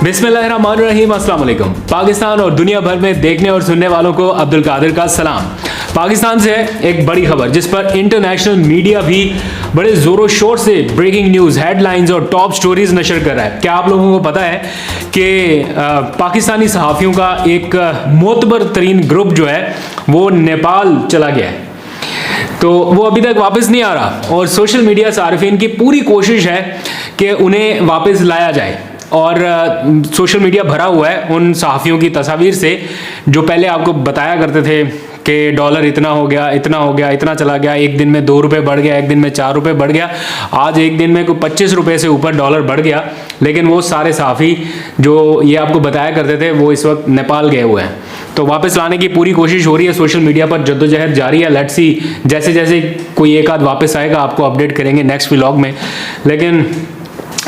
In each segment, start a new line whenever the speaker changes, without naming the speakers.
बिस्मिल्लाहिर्रहमानिर्रहीम, अस्सलाम वालेकुम। पाकिस्तान और दुनिया भर में देखने और सुनने वालों को अब्दुल कादिर का सलाम। पाकिस्तान से एक बड़ी खबर जिस पर इंटरनेशनल मीडिया भी बड़े जोरों शोर से ब्रेकिंग न्यूज़, हेडलाइंस और टॉप स्टोरीज नशर कर रहा है। क्या आप लोगों को पता है कि पाकिस्तानी सहाफ़ियों का एक मोतबर तरीन ग्रुप जो है वो नेपाल चला गया है, तो वो अभी तक वापस नहीं आ रहा और सोशल मीडिया सार्फिन की पूरी कोशिश है कि उन्हें वापस लाया जाए। और सोशल मीडिया भरा हुआ है उन सहाफ़ियों की तस्वीर से जो पहले आपको बताया करते थे कि डॉलर इतना हो गया, इतना हो गया, इतना चला गया, एक दिन में 2 रुपये बढ़ गया, एक दिन में 4 रुपये बढ़ गया, आज एक दिन में कोई 25 रुपये से ऊपर डॉलर बढ़ गया। लेकिन वो सारे सहाफ़ी जो ये आपको बताया करते थे वो इस वक्त नेपाल गए हुए हैं, तो वापस लाने की पूरी कोशिश हो रही है। सोशल मीडिया पर जद्दोजहद जारी है। लेट्स सी, जैसे जैसे कोई एक आध वापस आएगा आपको अपडेट करेंगे नेक्स्ट व्लॉग में। लेकिन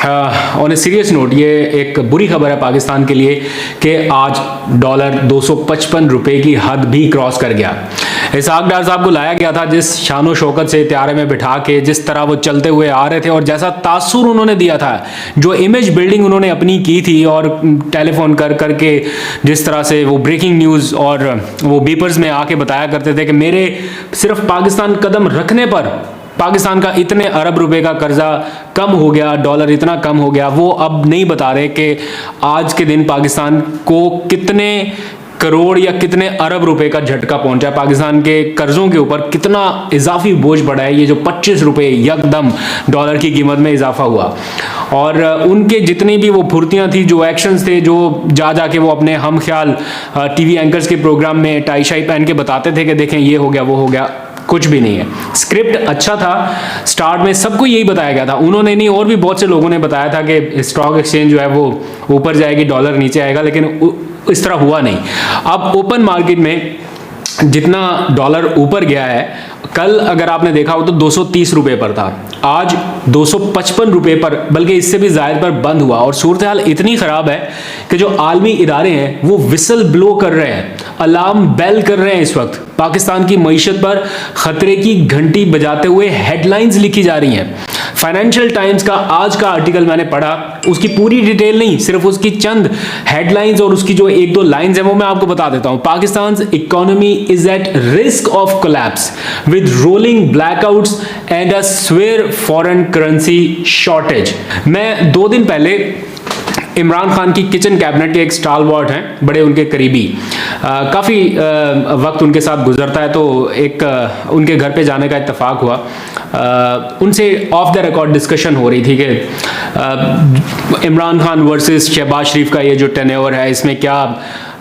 ऑन ए सीरियस नोट, ये एक बुरी खबर है पाकिस्तान के लिए कि आज डॉलर 255 रुपये की हद भी क्रॉस कर गया। इसहाक डार साहब को लाया गया था जिस शानो शौकत से त्यारे में बिठा के, जिस तरह वो चलते हुए आ रहे थे और जैसा तासुर उन्होंने दिया था, जो इमेज बिल्डिंग उन्होंने अपनी की थी और टेलीफोन कर करके जिस तरह से वो ब्रेकिंग न्यूज़ और वो बीपर्स में आके बताया करते थे कि मेरे सिर्फ पाकिस्तान कदम रखने पर पाकिस्तान का इतने अरब रुपए का कर्जा कम हो गया, डॉलर इतना कम हो गया। वो अब नहीं बता रहे कि आज के दिन पाकिस्तान को कितने करोड़ या कितने अरब रुपए का झटका पहुंचा, पाकिस्तान के कर्जों के ऊपर कितना इजाफी बोझ पड़ा है। ये जो 25 रुपये यकदम डॉलर की कीमत में इजाफा हुआ और उनके जितनी भी वो फुर्तियां थी, जो एक्शंस थे, जो जाके वो अपने हम ख्याल टीवी एंकर्स के प्रोग्राम में टाई शाई पहन के बताते थे कि देखें ये हो गया, वो हो गया, कुछ भी नहीं है। स्क्रिप्ट अच्छा था, स्टार्ट में सबको यही बताया गया था, उन्होंने नहीं और भी बहुत से लोगों ने बताया था कि स्टॉक एक्सचेंज जो है वो ऊपर जाएगी, डॉलर नीचे आएगा, लेकिन इस तरह हुआ नहीं। अब ओपन मार्केट में जितना डॉलर ऊपर गया है, कल अगर आपने देखा हो तो 230 रुपये पर था, आज 255 रुपये पर, बल्कि इससे भी ज़ायद पर बंद हुआ। और सूरत हाल इतनी ख़राब है कि जो आलमी इदारे हैं वो विसल ब्लो कर रहे हैं, अलार्म बेल कर रहे हैं। इस वक्त पाकिस्तान की मईशत पर ख़तरे की घंटी बजाते हुए हेडलाइंस लिखी जा रही हैं। फाइनेंशियल टाइम्स का आज का आर्टिकल मैंने पढ़ा, उसकी पूरी डिटेल नहीं, सिर्फ उसकी चंद हेडलाइंस और उसकी जो 1-2 लाइंस है वो मैं आपको बता देता हूं। Pakistan economy is at risk of collapse with rolling blackouts and a swear foreign currency shortage. मैं 2 दिन पहले इमरान खान की किचन कैबिनेट के एक स्टालवॉर्ट हैं, बड़े उनके करीबी, काफ़ी वक्त उनके साथ गुजरता है, तो एक उनके घर पे जाने का इत्तेफाक हुआ। उनसे ऑफ द रिकॉर्ड डिस्कशन हो रही थी कि इमरान खान वर्सेस शहबाज शरीफ का ये जो टेन्योर है इसमें क्या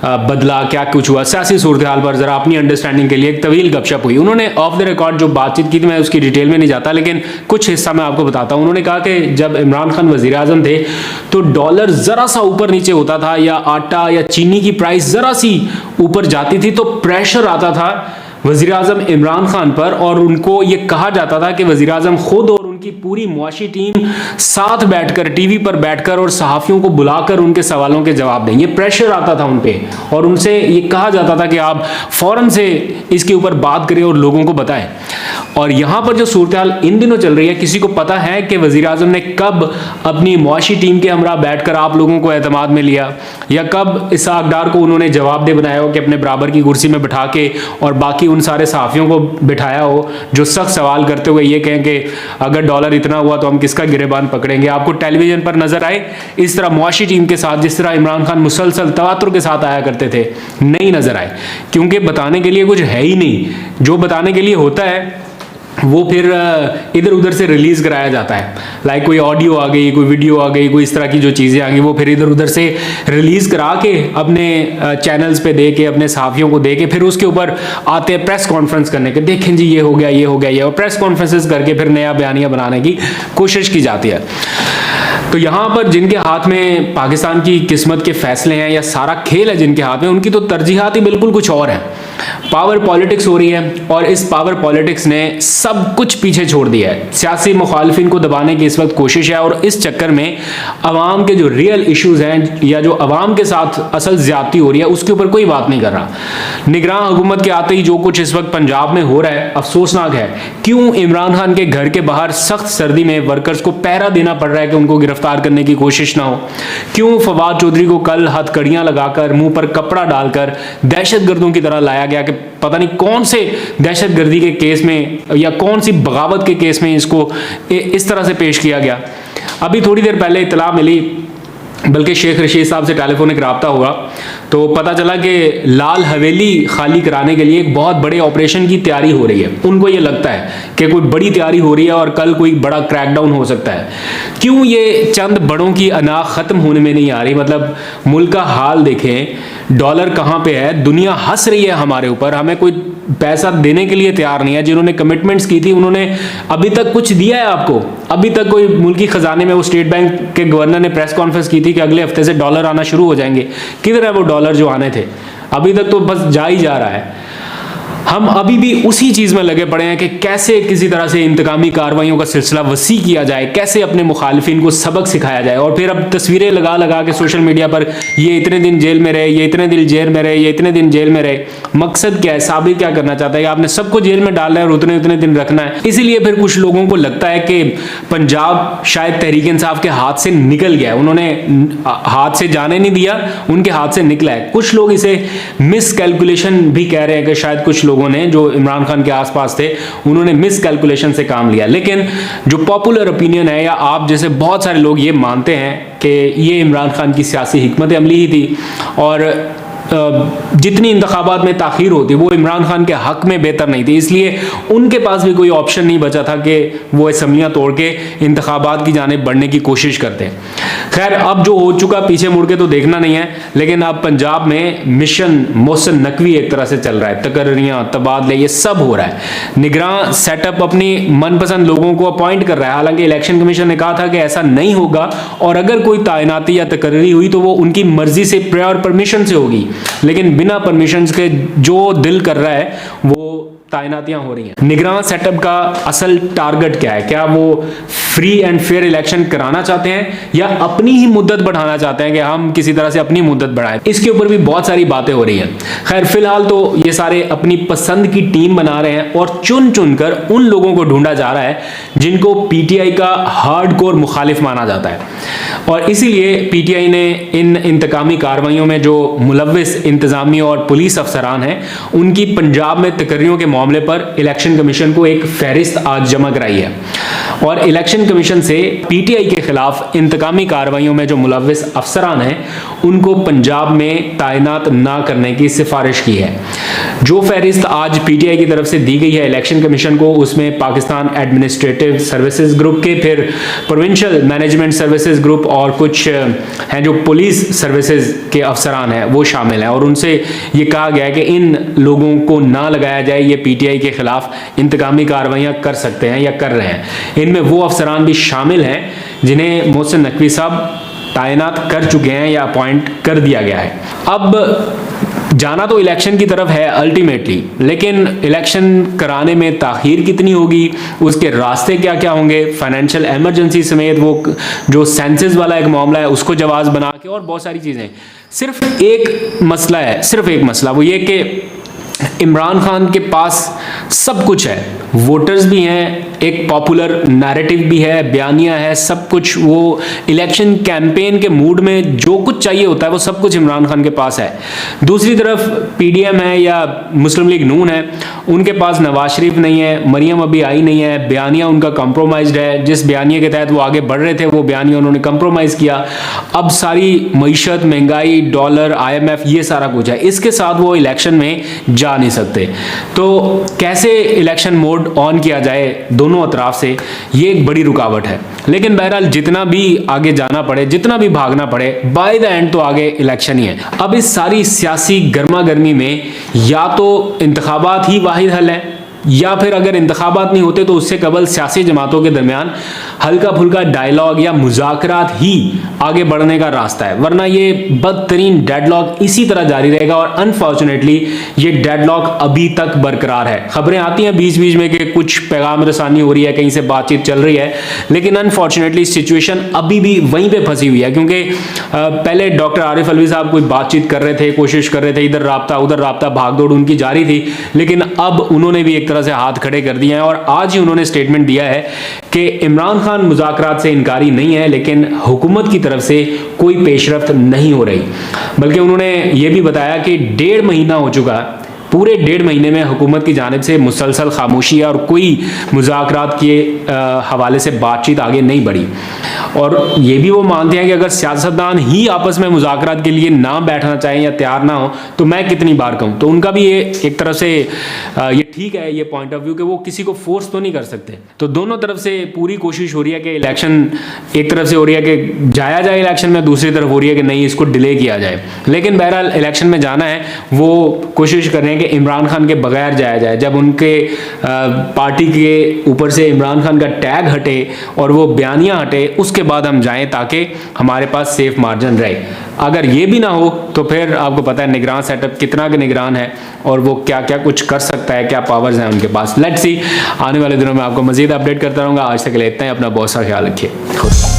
बदला, क्या कुछ हुआ, सियासी सूरत हाल पर ज़रा अपनी अंडरस्टैंडिंग के लिए एक तवील गपशप हुई। उन्होंने ऑफ द रिकॉर्ड जो बातचीत की थी, मैं उसकी डिटेल में नहीं जाता, लेकिन कुछ हिस्सा मैं आपको बताता हूँ। उन्होंने कहा कि जब इमरान खान वज़ीर आज़म थे तो डॉलर ज़रा सा ऊपर नीचे होता था या आटा या चीनी की प्राइस ज़रा सी ऊपर जाती थी तो प्रेशर आता था वज़ीर आज़म इमरान खान पर, और उनको ये कहा जाता था कि वज़ीर आज़म खुद और उनकी पूरी मुआशी टीम साथ बैठकर, टीवी पर बैठकर और सहाफ़ियों को बुलाकर उनके सवालों के जवाब दें। ये प्रेशर आता था उन पे और उनसे ये कहा जाता था कि आप फ़ौरन से इसके ऊपर बात करें और लोगों को बताएं। और यहाँ पर जो सूरत हाल इन दिनों चल रही है, किसी को पता है कि वज़ीर आज़म ने कब अपनी मुआशी टीम के हमरा बैठकर आप लोगों को एतमाद में लिया, या कब इसहाक डार को उन्होंने जवाबदेह बनाया हो कि अपने बराबर की कुर्सी में बिठा के और बाकी उन सारे सहाफ़ियों को बिठाया हो जो सख्त सवाल करते हुए ये कहें कि अगर डॉलर इतना हुआ तो हम किसका गिरेबान पकड़ेंगे। आपको टेलीविजन पर नजर आए इस तरह मुआशी टीम के साथ, जिस तरह इमरान खान मुसलसल तवातुर के साथ आया करते थे, नहीं नजर आए, क्योंकि बताने के लिए कुछ है ही नहीं। जो बताने के लिए होता है वो फिर इधर उधर से रिलीज़ कराया जाता है, लाइक कोई ऑडियो आ गई, कोई वीडियो आ गई, कोई इस तरह की जो चीज़ें आ गई वो फिर इधर उधर से रिलीज़ करा के अपने चैनल्स पे दे के, अपने सहाफ़ियों को दे के, फिर उसके ऊपर आते हैं प्रेस कॉन्फ्रेंस करने के, देखें जी ये हो गया, ये हो गया, ये, और प्रेस कॉन्फ्रेंसेस करके फिर नया बयानिया बनाने की कोशिश की जाती है। तो यहाँ पर जिनके हाथ में पाकिस्तान की किस्मत के फैसले हैं या सारा खेल है जिनके हाथ में, उनकी तो तरजीहात ही बिल्कुल कुछ और हैं। पावर पॉलिटिक्स हो रही है और इस पावर पॉलिटिक्स ने सब कुछ पीछे छोड़ दिया है। सियासी मुखालिफिन को दबाने की इस वक्त कोशिश है और इस चक्कर में अवाम के जो रियल इश्यूज हैं या जो अवाम के साथ असल ज्यादती हो रही है उसके ऊपर कोई बात नहीं कर रहा। निगरान हुकूमत के आते ही जो कुछ इस वक्त पंजाब में हो रहा है अफसोसनाक है। क्यों इमरान खान के घर के बाहर सख्त सर्दी में वर्कर्स को पहरा देना पड़ रहा है कि उनको गिरफ्तार करने की कोशिश ना हो? क्यों फवाद चौधरी को कल हथकड़ियां लगाकर मुंह पर कपड़ा डालकर दहशतगर्दों की तरह लाया गया कि पता नहीं कौन से दहशतगर्दी के केस में या कौन सी बगावत के केस में इसको इस तरह से पेश किया गया? अभी थोड़ी देर पहले इतला मिली, बल्कि शेख रशीद साहब से टेलीफोनिक रब्ता हुआ तो पता चला कि लाल हवेली खाली कराने के लिए एक बहुत बड़े ऑपरेशन की तैयारी हो रही है। उनको ये लगता है कि कोई बड़ी तैयारी हो रही है और कल कोई बड़ा क्रैकडाउन हो सकता है। क्यों ये चंद बड़ों की अना ख़त्म होने में नहीं आ रही? मतलब मुल्क का हाल देखें, डॉलर कहाँ पे है, दुनिया हंस रही है हमारे ऊपर, हमें कोई पैसा देने के लिए तैयार नहीं है। जिन्होंने कमिटमेंट्स की थी उन्होंने अभी तक कुछ दिया है आपको? अभी तक कोई मुल्की खजाने में, वो स्टेट बैंक के गवर्नर ने प्रेस कॉन्फ्रेंस की थी कि अगले हफ्ते से डॉलर आना शुरू हो जाएंगे। किधर है वो डॉलर जो आने थे? अभी तक तो बस जा ही जा रहा है। हम अभी भी उसी चीज में लगे पड़े हैं कि कैसे किसी तरह से इंतकामी कार्रवाइयों का सिलसिला वसी किया जाए, कैसे अपने मुखालिफिन को सबक सिखाया जाए। और फिर अब तस्वीरें लगा लगा के सोशल मीडिया पर ये इतने दिन जेल में रहे, ये इतने दिन जेल में रहे, ये इतने दिन जेल में रहे। मकसद क्या है? साबित क्या करना चाहता है? आपने सबको जेल में डालना है और उतने उतने दिन रखना है। इसीलिए फिर कुछ लोगों को लगता है कि पंजाब शायद तहरीक इंसाफ के हाथ से निकल गया है, उन्होंने हाथ से जाने नहीं दिया, उनके हाथ से निकला है। कुछ लोग इसे मिस कैलकुलेशन भी कह रहे हैं कि शायद कुछ लोगों ने जो इमरान खान के आसपास थे उन्होंने मिस कैलकुलेशन से काम लिया। लेकिन जो पॉपुलर ओपिनियन है या आप जैसे बहुत सारे लोग ये मानते हैं कि ये इमरान खान की सियासी हिकमत अमली ही थी और जितनी इंतखाबात में ताखीर होती वो इमरान खान के हक में बेहतर नहीं थी, इसलिए उनके पास भी कोई ऑप्शन नहीं बचा था कि वो असम्बलियाँ तोड़ के इंतखाबात की जानिब बढ़ने की कोशिश करते हैं। खैर, अब जो हो चुका पीछे मुड़ के तो देखना नहीं है, लेकिन अब पंजाब में मिशन मोहसिन नकवी एक तरह से चल रहा है। तकर्रियाँ, तबादले, ये सब हो रहा है। निगरान सेटअप अपनी मनपसंद लोगों को अपॉइंट कर रहा है। हालांकि इलेक्शन कमीशन ने कहा था कि ऐसा नहीं होगा और अगर कोई तैनाती या तकर्री हुई तो वो उनकी मर्जी से, प्रायर परमिशन से होगी। लेकिन बिना परमिशन के जो दिल कर रहा है वो तैनातियां हो रही हैं। निगरान सेटअप का असल टारगेट क्या है? क्या वो फ्री एंड फेयर इलेक्शन कराना चाहते हैं या अपनी ही मुद्दत बढ़ाना चाहते हैं कि हम किसी तरह से अपनी मुद्दत बढ़ाएं? इसके ऊपर भी बहुत सारी बातें हो रही हैं। खैर, फिलहाल तो ये सारे अपनी पसंद की टीम बना रहे हैं और चुन चुन कर उन लोगों को ढूंढा जा रहा है जिनको पीटीआई का हार्डकोर मुखालिफ माना जाता है। और इसीलिए पीटीआई ने इन इंतकामी कार्रवाइयों में जो मुलव्विस इंतजामी और पुलिस अफसरान हैं उनकी पंजाब में तकर्रियों के मामले पर इलेक्शन कमीशन को एक फहरिस्त आज जमा कराई है और इलेक्शन कमीशन से पीटीआई के खिलाफ इंतकामी कार्रवाइयों में जो मुलव्विस अफसरान हैं उनको पंजाब में तैनात ना करने की सिफारिश की है। जो फहरिस्त आज पीटीआई की तरफ से दी गई है इलेक्शन कमीशन को, उसमें पाकिस्तान एडमिनिस्ट्रेटिव सर्विसेज ग्रुप के, फिर प्रोविंशियल मैनेजमेंट सर्विसेज ग्रुप और कुछ हैं जो पुलिस सर्विसेज के अफसरान हैं वो शामिल हैं। और उनसे ये कहा गया है कि इन लोगों को ना लगाया जाए, ये पीटीआई के खिलाफ इंतकामी कार्रवाइयाँ कर सकते हैं या कर रहे हैं। इनमें वो अफसरान भी शामिल हैं जिन्हें मोहसिन नकवी साहब तैनात कर चुके हैं या अपॉइंट कर दिया गया है। अब जाना तो इलेक्शन की तरफ है अल्टीमेटली, लेकिन इलेक्शन कराने में ताखीर कितनी होगी, उसके रास्ते क्या क्या होंगे, फाइनेंशियल इमरजेंसी समेत वो जो सेंसस वाला एक मामला है उसको जवाब बना के और बहुत सारी चीज़ें। सिर्फ एक मसला है, सिर्फ एक मसला, वो ये कि इमरान खान के पास सब कुछ है, वोटर्स भी हैं, एक पॉपुलर नैरेटिव भी है, बयानियां है, सब कुछ। वो इलेक्शन कैंपेन के मूड में जो कुछ चाहिए होता है वो सब कुछ इमरान खान के पास है। दूसरी तरफ पीडीएम है या मुस्लिम लीग नून है, उनके पास नवाज शरीफ नहीं है, मरियम अभी आई नहीं है, बयानिया उनका कंप्रोमाइज्ड है। जिस बयानिया के तहत वो आगे बढ़ रहे थे वो बयानिया उन्होंने कंप्रोमाइज़ किया। अब सारी मईशत, महंगाई, डॉलर, IMF, ये सारा कुछ है, इसके साथ वो इलेक्शन में जा नहीं सकते। तो कैसे इलेक्शन मोड ऑन किया जाए दोनों अतराफ से, ये एक बड़ी रुकावट है। लेकिन बहरहाल जितना भी आगे जाना पड़े, जितना भी भागना पड़े, बाय द एंड तो आगे इलेक्शन ही है। अब इस सारी सियासी गर्मा गर्मी में या तो इंतखाबात ही वाहिद हल है या फिर अगर इंतखाबात नहीं होते तो उससे कबल सियासी जमातों के दरमियान हल्का फुल्का डायलॉग या मुज़ाकरात ही आगे बढ़ने का रास्ता है, वरना ये बदतरीन डेडलॉक इसी तरह जारी रहेगा। और अनफॉर्चुनेटली ये डेडलॉक अभी तक बरकरार है। खबरें आती हैं बीच बीच में कि कुछ पैगाम रसानी हो रही है, कहीं से बातचीत चल रही है, लेकिन अनफॉर्चुनेटली सिचुएशन अभी भी वहीं पे फंसी हुई है। क्योंकि पहले डॉक्टर आरिफ अलवी साहब कोई बातचीत कर रहे थे, कोशिश कर रहे थे, इधर राब्ता उधर राब्ता, भागदौड़ उनकी जारी थी, लेकिन अब उन्होंने भी एक तरह से हाथ खड़े कर दिए हैं और आज ही उन्होंने स्टेटमेंट दिया है कि इमरान खान मुज़ाकरात से इनकारी नहीं है, लेकिन हुकूमत की तरफ से कोई पेशरफ्त नहीं हो रही। बल्कि उन्होंने ये भी बताया कि 1.5 महीना हो चुका है, पूरे 1.5 महीने में हुकूमत की जानिब से मुसलसल खामोशी है और कोई मुज़ाकरात के हवाले से बातचीत आगे नहीं बढ़ी। और ये भी वो मानते हैं कि अगर सियासतदान ही आपस में मुज़ाकरात के लिए ना बैठना चाहें या तैयार ना हो तो मैं कितनी बार कहूँ। तो उनका भी ये एक तरफ से ये ठीक है, ये पॉइंट ऑफ व्यू कि वो किसी को फोर्स तो नहीं कर सकते। तो दोनों तरफ से पूरी कोशिश हो रही है कि इलेक्शन, एक तरफ से हो रही है कि जाया जाए इलेक्शन में, दूसरी तरफ हो रही है कि नहीं इसको डिले किया जाए। लेकिन बहरहाल इलेक्शन में जाना है, वो कोशिश कर रहे हैं कि इमरान खान के बगैर जाया जाए। जब उनके पार्टी के ऊपर से इमरान खान का टैग हटे और वो बयानियाँ हटे, उसके बाद हम जाएं ताकि हमारे पास सेफ मार्जिन रहे। अगर ये भी ना हो तो फिर आपको पता है निगरान सेटअप कितना का निगरान है और वो क्या क्या कुछ कर सकता है, क्या पावर्स हैं उनके पास। लेट्स सी, आने वाले दिनों में आपको मजीद अपडेट करता रहूँगा। आज तक के लिए इतना ही, अपना बहुत सा ख्याल रखिए। खुश।